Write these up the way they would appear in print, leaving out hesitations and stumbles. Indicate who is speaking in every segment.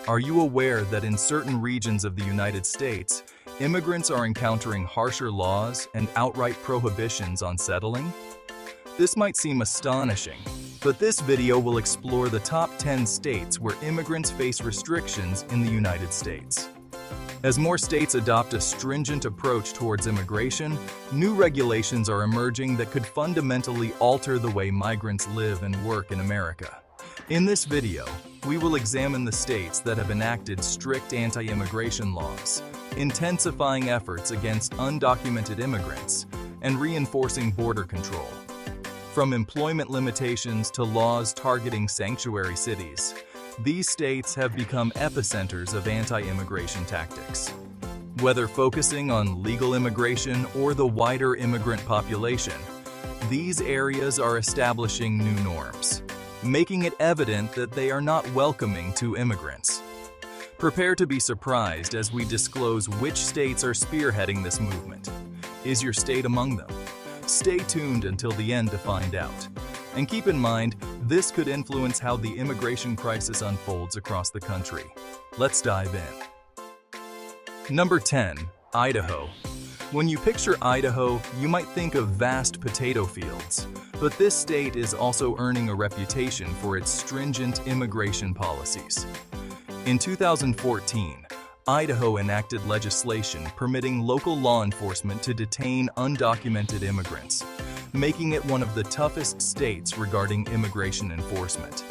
Speaker 1: Are you aware that in certain regions of the United States, immigrants are encountering harsher laws and outright prohibitions on settling? This might seem astonishing, but this video will explore the top 10 states where immigrants face restrictions in the United States. As more states adopt a stringent approach towards immigration, new regulations are emerging that could fundamentally alter the way migrants live and work in America. In this video, we will examine the states that have enacted strict anti-immigration laws, intensifying efforts against undocumented immigrants, and reinforcing border control. From employment limitations to laws targeting sanctuary cities, these states have become epicenters of anti-immigration tactics. Whether focusing on legal immigration or the wider immigrant population, these areas are establishing new norms, making it evident that they are not welcoming to immigrants. Prepare to be surprised as we disclose which states are spearheading this movement. Is your state among them? Stay tuned until the end to find out. And keep in mind, this could influence how the immigration crisis unfolds across the country. Let's dive in. Number 10. Idaho. When you picture Idaho, you might think of vast potato fields, but this state is also earning a reputation for its stringent immigration policies. In 2014, Idaho enacted legislation permitting local law enforcement to detain undocumented immigrants, making it one of the toughest states regarding immigration enforcement.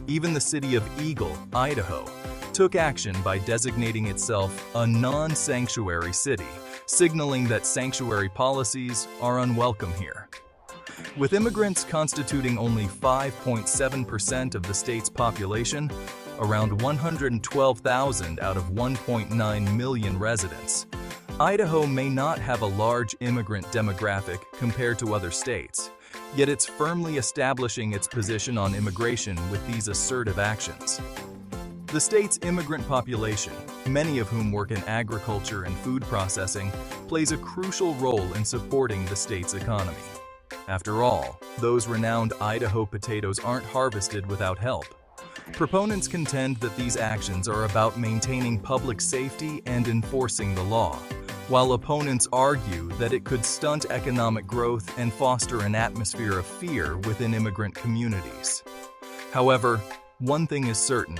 Speaker 1: Even the city of Eagle, Idaho, took action by designating itself a non-sanctuary city, signaling that sanctuary policies are unwelcome here. With immigrants constituting only 5.7% of the state's population, around 112,000 out of 1.9 million residents, Idaho may not have a large immigrant demographic compared to other states, yet it's firmly establishing its position on immigration with these assertive actions. The state's immigrant population, many of whom work in agriculture and food processing, plays a crucial role in supporting the state's economy. After all, those renowned Idaho potatoes aren't harvested without help. Proponents contend that these actions are about maintaining public safety and enforcing the law, while opponents argue that it could stunt economic growth and foster an atmosphere of fear within immigrant communities. However, one thing is certain.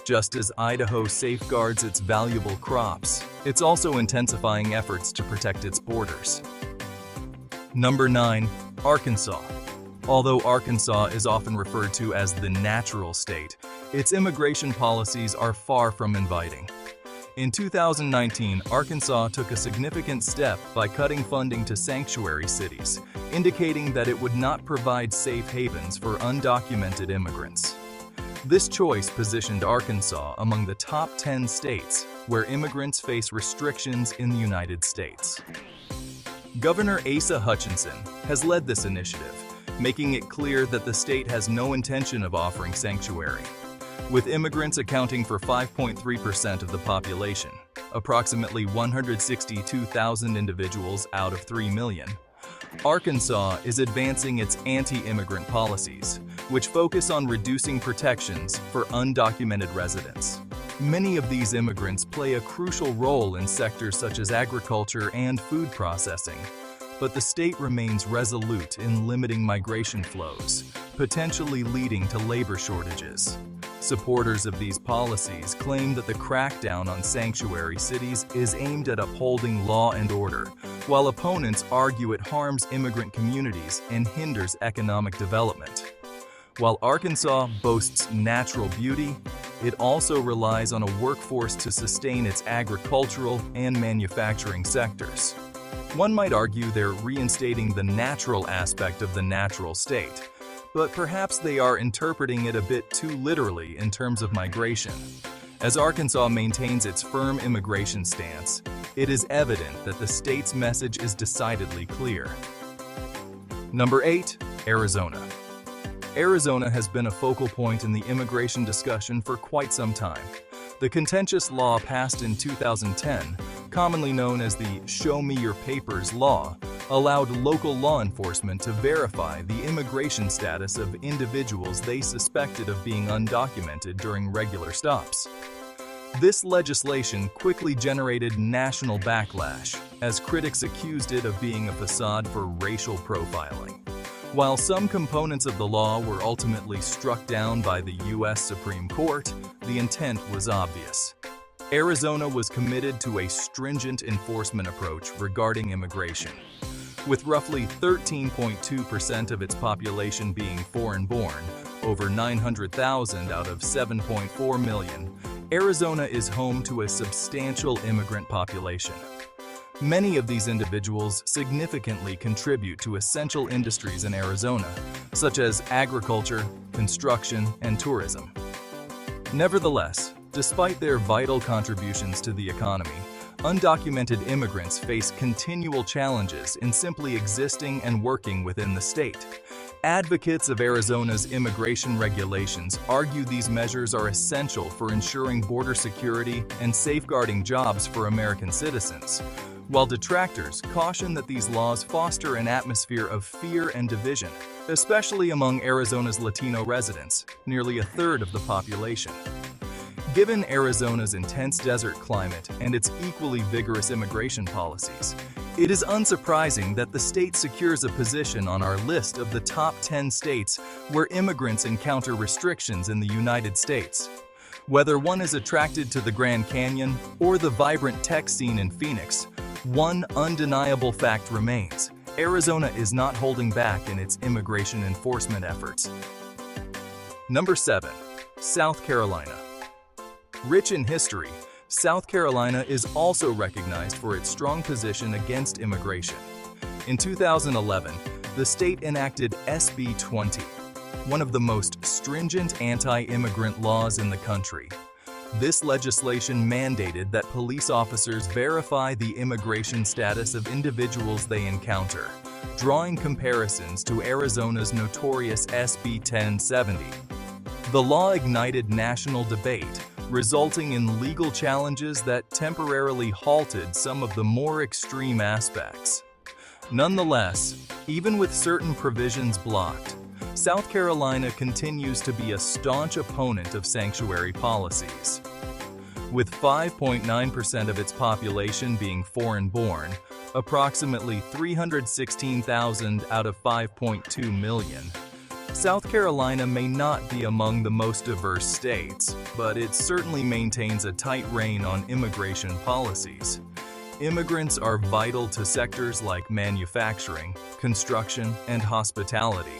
Speaker 1: Just as Idaho safeguards its valuable crops, it's also intensifying efforts to protect its borders. Number 9. Arkansas. Although Arkansas is often referred to as the natural state, its immigration policies are far from inviting. In 2019, Arkansas took a significant step by cutting funding to sanctuary cities, indicating that it would not provide safe havens for undocumented immigrants. This choice positioned Arkansas among the top 10 states where immigrants face restrictions in the United States. Governor Asa Hutchinson has led this initiative, making it clear that the state has no intention of offering sanctuary. With immigrants accounting for 5.3% of the population, approximately 162,000 individuals out of 3 million, Arkansas is advancing its anti-immigrant policies, which focus on reducing protections for undocumented residents. Many of these immigrants play a crucial role in sectors such as agriculture and food processing, but the state remains resolute in limiting migration flows, potentially leading to labor shortages. Supporters of these policies claim that the crackdown on sanctuary cities is aimed at upholding law and order, while opponents argue it harms immigrant communities and hinders economic development. While Arkansas boasts natural beauty, it also relies on a workforce to sustain its agricultural and manufacturing sectors. One might argue they're reinstating the natural aspect of the natural state, but perhaps they are interpreting it a bit too literally in terms of migration. As Arkansas maintains its firm immigration stance, it is evident that the state's message is decidedly clear. Number 8. Arizona. Arizona has been a focal point in the immigration discussion for quite some time. The contentious law passed in 2010, commonly known as the Show Me Your Papers law, allowed local law enforcement to verify the immigration status of individuals they suspected of being undocumented during regular stops. This legislation quickly generated national backlash, as critics accused it of being a facade for racial profiling. While some components of the law were ultimately struck down by the U.S. Supreme Court, the intent was obvious. Arizona was committed to a stringent enforcement approach regarding immigration. With roughly 13.2% of its population being foreign-born, over 900,000 out of 7.4 million, Arizona is home to a substantial immigrant population. Many of these individuals significantly contribute to essential industries in Arizona, such as agriculture, construction, and tourism. Nevertheless, despite their vital contributions to the economy, undocumented immigrants face continual challenges in simply existing and working within the state. Advocates of Arizona's immigration regulations argue these measures are essential for ensuring border security and safeguarding jobs for American citizens, while detractors caution that these laws foster an atmosphere of fear and division, especially among Arizona's Latino residents, nearly a third of the population. Given Arizona's intense desert climate and its equally vigorous immigration policies, it is unsurprising that the state secures a position on our list of the top 10 states where immigrants encounter restrictions in the United States. Whether one is attracted to the Grand Canyon or the vibrant tech scene in Phoenix, one undeniable fact remains: Arizona is not holding back in its immigration enforcement efforts. Number 7. South Carolina. Rich in history, South Carolina is also recognized for its strong position against immigration. In 2011, the state enacted SB 20, one of the most stringent anti-immigrant laws in the country. This legislation mandated that police officers verify the immigration status of individuals they encounter, drawing comparisons to Arizona's notorious SB 1070. The law ignited national debate, resulting in legal challenges that temporarily halted some of the more extreme aspects. Nonetheless, even with certain provisions blocked, South Carolina continues to be a staunch opponent of sanctuary policies. With 5.9% of its population being foreign-born, approximately 316,000 out of 5.2 million, South Carolina may not be among the most diverse states, but it certainly maintains a tight rein on immigration policies. Immigrants are vital to sectors like manufacturing, construction, and hospitality.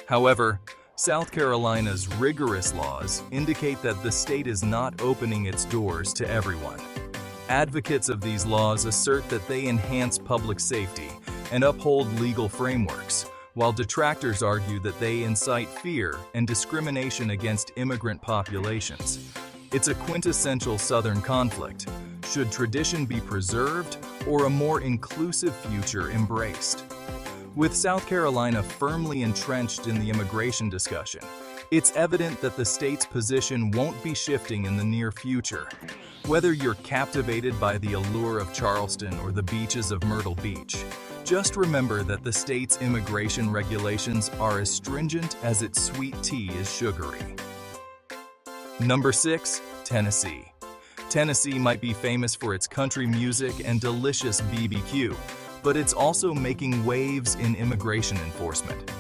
Speaker 1: However, South Carolina's rigorous laws indicate that the state is not opening its doors to everyone. Advocates of these laws assert that they enhance public safety and uphold legal frameworks, while detractors argue that they incite fear and discrimination against immigrant populations. It's a quintessential Southern conflict. Should tradition be preserved or a more inclusive future embraced? With South Carolina firmly entrenched in the immigration discussion, it's evident that the state's position won't be shifting in the near future. Whether you're captivated by the allure of Charleston or the beaches of Myrtle Beach, just remember that the state's immigration regulations are as stringent as its sweet tea is sugary. Number 6. Tennessee. Tennessee might be famous for its country music and delicious BBQ, but it's also making waves in immigration enforcement.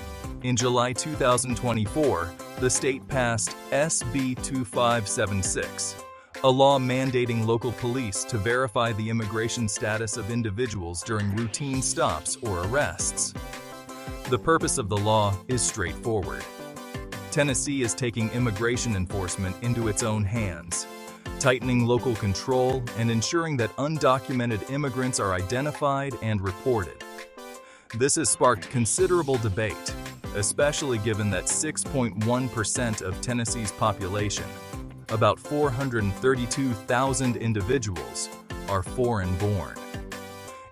Speaker 1: In July 2024, the state passed SB 2576, a law mandating local police to verify the immigration status of individuals during routine stops or arrests. The purpose of the law is straightforward. Tennessee is taking immigration enforcement into its own hands, tightening local control and ensuring that undocumented immigrants are identified and reported. This has sparked considerable debate, especially given that 6.1% of Tennessee's population, about 432,000 individuals, are foreign-born.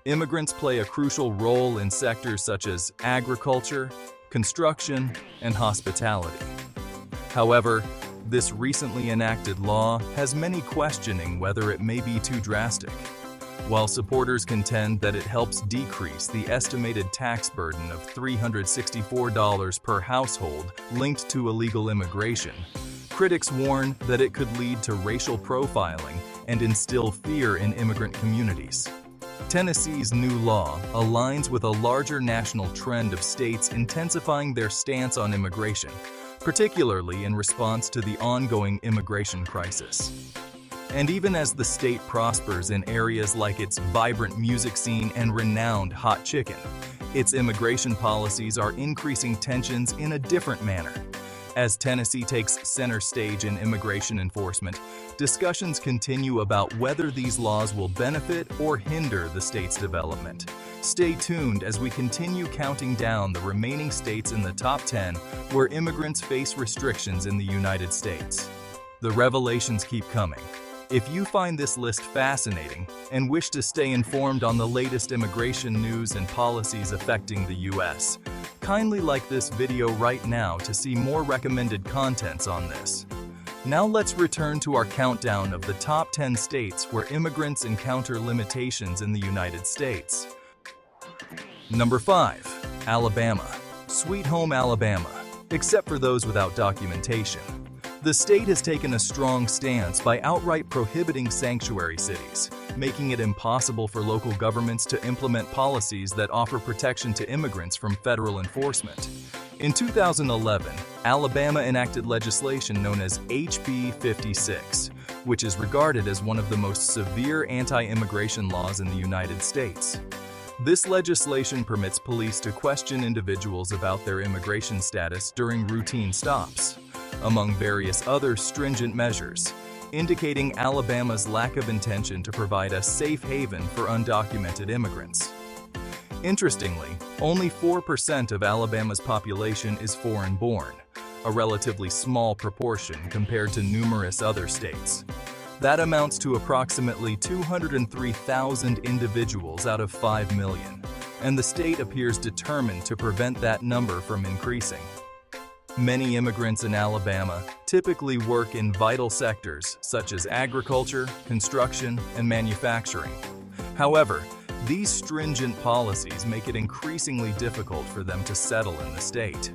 Speaker 1: Immigrants play a crucial role in sectors such as agriculture, construction, and hospitality. However, this recently enacted law has many questioning whether it may be too drastic. While supporters contend that it helps decrease the estimated tax burden of $364 per household linked to illegal immigration, critics warn that it could lead to racial profiling and instill fear in immigrant communities. Tennessee's new law aligns with a larger national trend of states intensifying their stance on immigration, particularly in response to the ongoing immigration crisis. And even as the state prospers in areas like its vibrant music scene and renowned hot chicken, its immigration policies are increasing tensions in a different manner. As Tennessee takes center stage in immigration enforcement, discussions continue about whether these laws will benefit or hinder the state's development. Stay tuned as we continue counting down the remaining states in the top 10 where immigrants face restrictions in the United States. The revelations keep coming. If you find this list fascinating and wish to stay informed on the latest immigration news and policies affecting the U.S., kindly like this video right now to see more recommended contents on this. Now let's return to our countdown of the top 10 states where immigrants encounter limitations in the United States. Number 5. Alabama. Sweet home Alabama, except for those without documentation. The state has taken a strong stance by outright prohibiting sanctuary cities, making it impossible for local governments to implement policies that offer protection to immigrants from federal enforcement. In 2011, Alabama enacted legislation known as HB 56, which is regarded as one of the most severe anti-immigration laws in the United States. This legislation permits police to question individuals about their immigration status during routine stops, among various other stringent measures, indicating Alabama's lack of intention to provide a safe haven for undocumented immigrants. Interestingly, only 4% of Alabama's population is foreign-born, a relatively small proportion compared to numerous other states. That amounts to approximately 203,000 individuals out of 5 million, and the state appears determined to prevent that number from increasing. Many immigrants in Alabama typically work in vital sectors such as agriculture, construction, and manufacturing. However, these stringent policies make it increasingly difficult for them to settle in the state.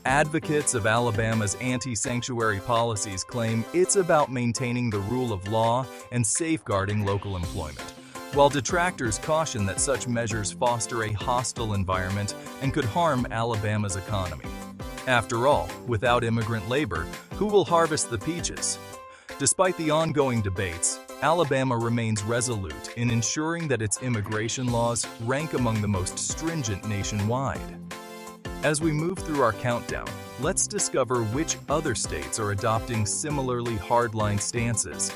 Speaker 1: Advocates of Alabama's anti-sanctuary policies claim it's about maintaining the rule of law and safeguarding local employment, while detractors caution that such measures foster a hostile environment and could harm Alabama's economy. After all, without immigrant labor, who will harvest the peaches? Despite the ongoing debates, Alabama remains resolute in ensuring that its immigration laws rank among the most stringent nationwide. As we move through our countdown, let's discover which other states are adopting similarly hardline stances.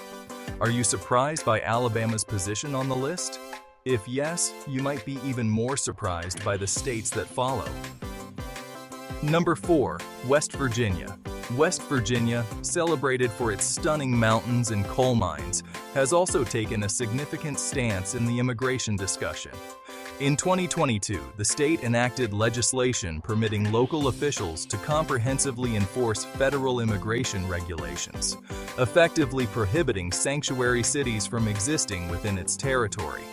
Speaker 1: Are you surprised by Alabama's position on the list? If yes, you might be even more surprised by the states that follow. Number 4. West Virginia. West Virginia, celebrated for its stunning mountains and coal mines, has also taken a significant stance in the immigration discussion. In 2022, the state enacted legislation permitting local officials to comprehensively enforce federal immigration regulations, effectively prohibiting sanctuary cities from existing within its territory.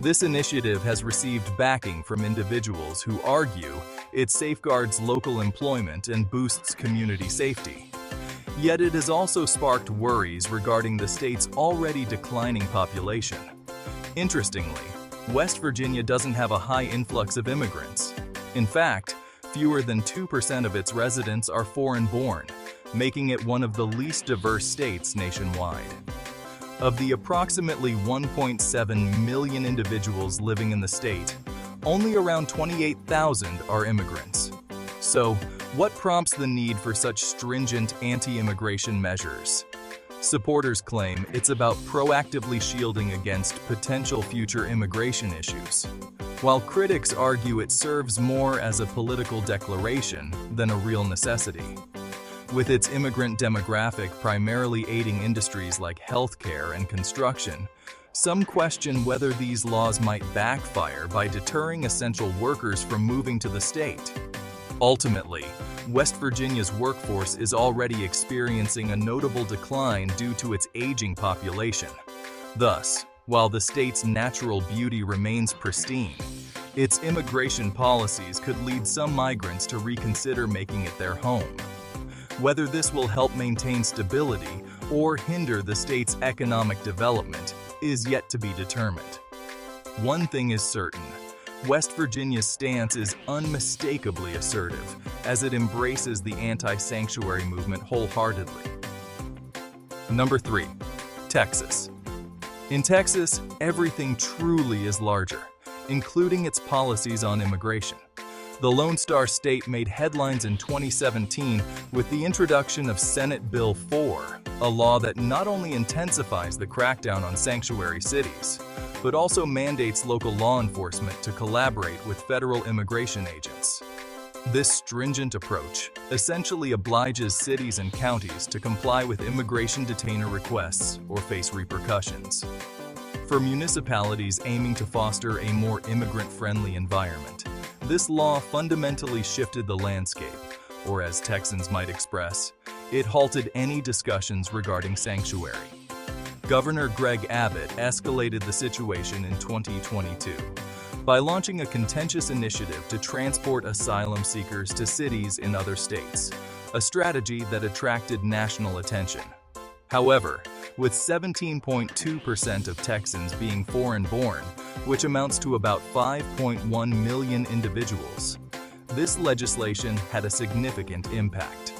Speaker 1: This initiative has received backing from individuals who argue it safeguards local employment and boosts community safety. Yet it has also sparked worries regarding the state's already declining population. Interestingly, West Virginia doesn't have a high influx of immigrants. In fact, fewer than 2% of its residents are foreign-born, making it one of the least diverse states nationwide. Of the approximately 1.7 million individuals living in the state, only around 28,000 are immigrants. So, what prompts the need for such stringent anti-immigration measures? Supporters claim it's about proactively shielding against potential future immigration issues, while critics argue it serves more as a political declaration than a real necessity. With its immigrant demographic primarily aiding industries like healthcare and construction, some question whether these laws might backfire by deterring essential workers from moving to the state. Ultimately, West Virginia's workforce is already experiencing a notable decline due to its aging population. Thus, while the state's natural beauty remains pristine, its immigration policies could lead some migrants to reconsider making it their home. Whether this will help maintain stability or hinder the state's economic development is yet to be determined. One thing is certain: West Virginia's stance is unmistakably assertive, as it embraces the anti-sanctuary movement wholeheartedly. Number 3. Texas. In Texas, everything truly is larger, including its policies on immigration. The Lone Star State made headlines in 2017 with the introduction of Senate Bill 4, a law that not only intensifies the crackdown on sanctuary cities, but also mandates local law enforcement to collaborate with federal immigration agents. This stringent approach essentially obliges cities and counties to comply with immigration detainer requests or face repercussions. For municipalities aiming to foster a more immigrant-friendly environment, this law fundamentally shifted the landscape, or as Texans might express, it halted any discussions regarding sanctuary. Governor Greg Abbott escalated the situation in 2022 by launching a contentious initiative to transport asylum seekers to cities in other states, a strategy that attracted national attention. However, with 17.2% of Texans being foreign-born, which amounts to about 5.1 million individuals, this legislation had a significant impact.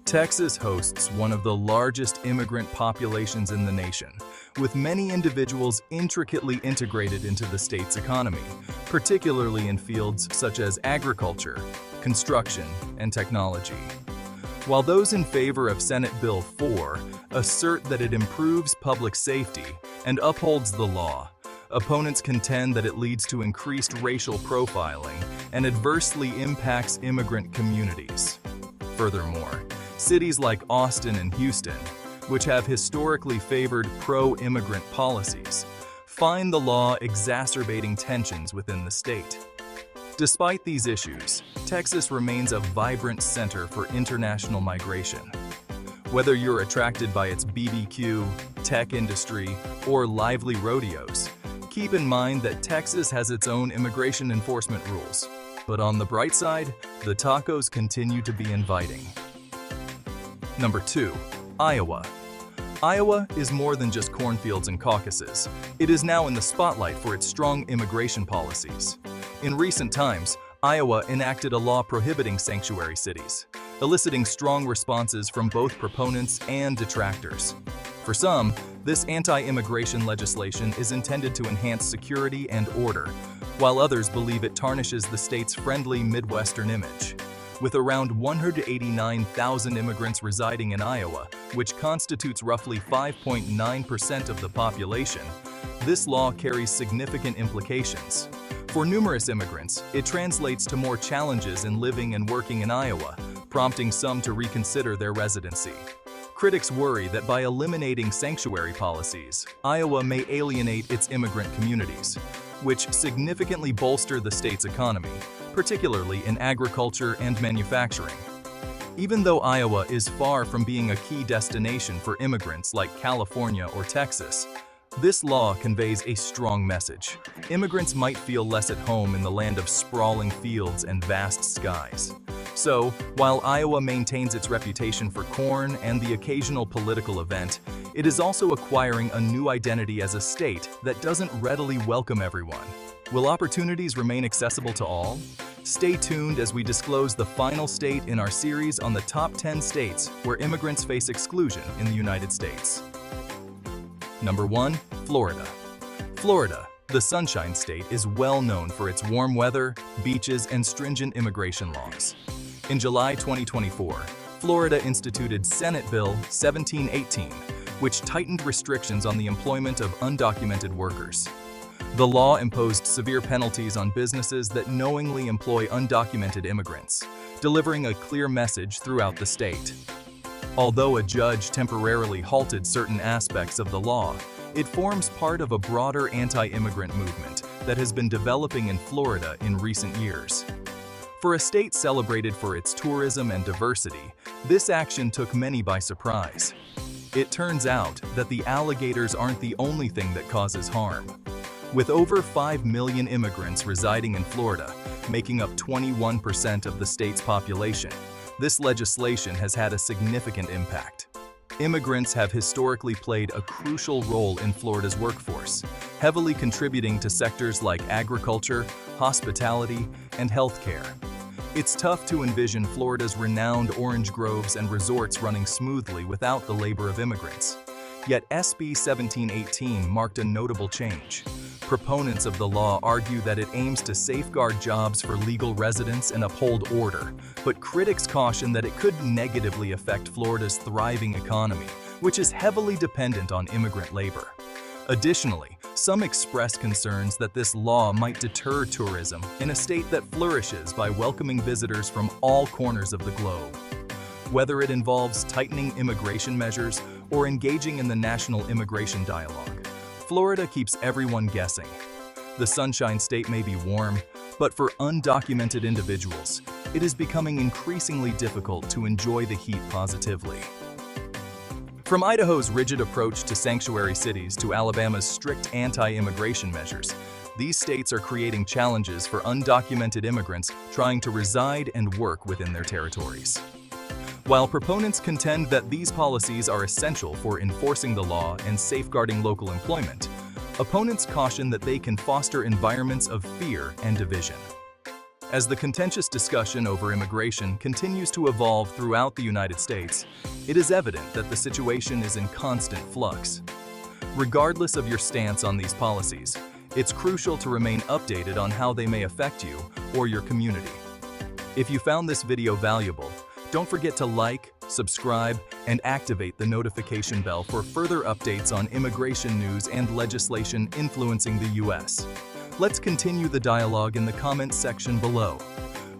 Speaker 1: Texas hosts one of the largest immigrant populations in the nation, with many individuals intricately integrated into the state's economy, particularly in fields such as agriculture, construction, and technology. While those in favor of Senate Bill 4 assert that it improves public safety and upholds the law, opponents contend that it leads to increased racial profiling and adversely impacts immigrant communities. Furthermore, cities like Austin and Houston, which have historically favored pro-immigrant policies, find the law exacerbating tensions within the state. Despite these issues, Texas remains a vibrant center for international migration. Whether you're attracted by its BBQ, tech industry, or lively rodeos, keep in mind that Texas has its own immigration enforcement rules. But on the bright side, the tacos continue to be inviting. Number 2. Iowa. Iowa is more than just cornfields and caucuses. It is now in the spotlight for its strong immigration policies. In recent times, Iowa enacted a law prohibiting sanctuary cities, eliciting strong responses from both proponents and detractors. For some, this anti-immigration legislation is intended to enhance security and order, while others believe it tarnishes the state's friendly Midwestern image. With around 189,000 immigrants residing in Iowa, which constitutes roughly 5.9% of the population, this law carries significant implications. For numerous immigrants, it translates to more challenges in living and working in Iowa, prompting some to reconsider their residency. Critics worry that by eliminating sanctuary policies, Iowa may alienate its immigrant communities, which significantly bolster the state's economy, particularly in agriculture and manufacturing. Even though Iowa is far from being a key destination for immigrants like California or Texas, this law conveys a strong message. Immigrants might feel less at home in the land of sprawling fields and vast skies. So, while Iowa maintains its reputation for corn and the occasional political event, it is also acquiring a new identity as a state that doesn't readily welcome everyone. Will opportunities remain accessible to all? Stay tuned as we disclose the final state in our series on the top 10 states where immigrants face exclusion in the United States. Number 1. Florida. Florida, the Sunshine State, is well known for its warm weather, beaches, and stringent immigration laws. In July 2024, Florida instituted Senate Bill 1718, which tightened restrictions on the employment of undocumented workers. The law imposed severe penalties on businesses that knowingly employ undocumented immigrants, delivering a clear message throughout the state. Although a judge temporarily halted certain aspects of the law, it forms part of a broader anti-immigrant movement that has been developing in Florida in recent years. For a state celebrated for its tourism and diversity, this action took many by surprise. It turns out that the alligators aren't the only thing that causes harm. With over 5 million immigrants residing in Florida, making up 21% of the state's population, This legislation has had a significant impact. Immigrants have historically played a crucial role in Florida's workforce, heavily contributing to sectors like agriculture, hospitality, and healthcare. It's tough to envision Florida's renowned orange groves and resorts running smoothly without the labor of immigrants. Yet SB 1718 marked a notable change. Proponents of the law argue that it aims to safeguard jobs for legal residents and uphold order, but critics caution that it could negatively affect Florida's thriving economy, which is heavily dependent on immigrant labor. Additionally, some express concerns that this law might deter tourism in a state that flourishes by welcoming visitors from all corners of the globe. Whether it involves tightening immigration measures or engaging in the national immigration dialogue, Florida keeps everyone guessing. The Sunshine State may be warm, but for undocumented individuals, it is becoming increasingly difficult to enjoy the heat positively. From Idaho's rigid approach to sanctuary cities to Alabama's strict anti-immigration measures, these states are creating challenges for undocumented immigrants trying to reside and work within their territories. While proponents contend that these policies are essential for enforcing the law and safeguarding local employment, opponents caution that they can foster environments of fear and division. As the contentious discussion over immigration continues to evolve throughout the United States, it is evident that the situation is in constant flux. Regardless of your stance on these policies, it's crucial to remain updated on how they may affect you or your community. If you found this video valuable, don't forget to like, subscribe, and activate the notification bell for further updates on immigration news and legislation influencing the U.S. Let's continue the dialogue in the comments section below.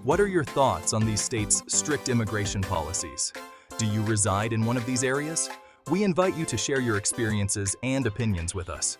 Speaker 1: What are your thoughts on these states' strict immigration policies? Do you reside in one of these areas? We invite you to share your experiences and opinions with us.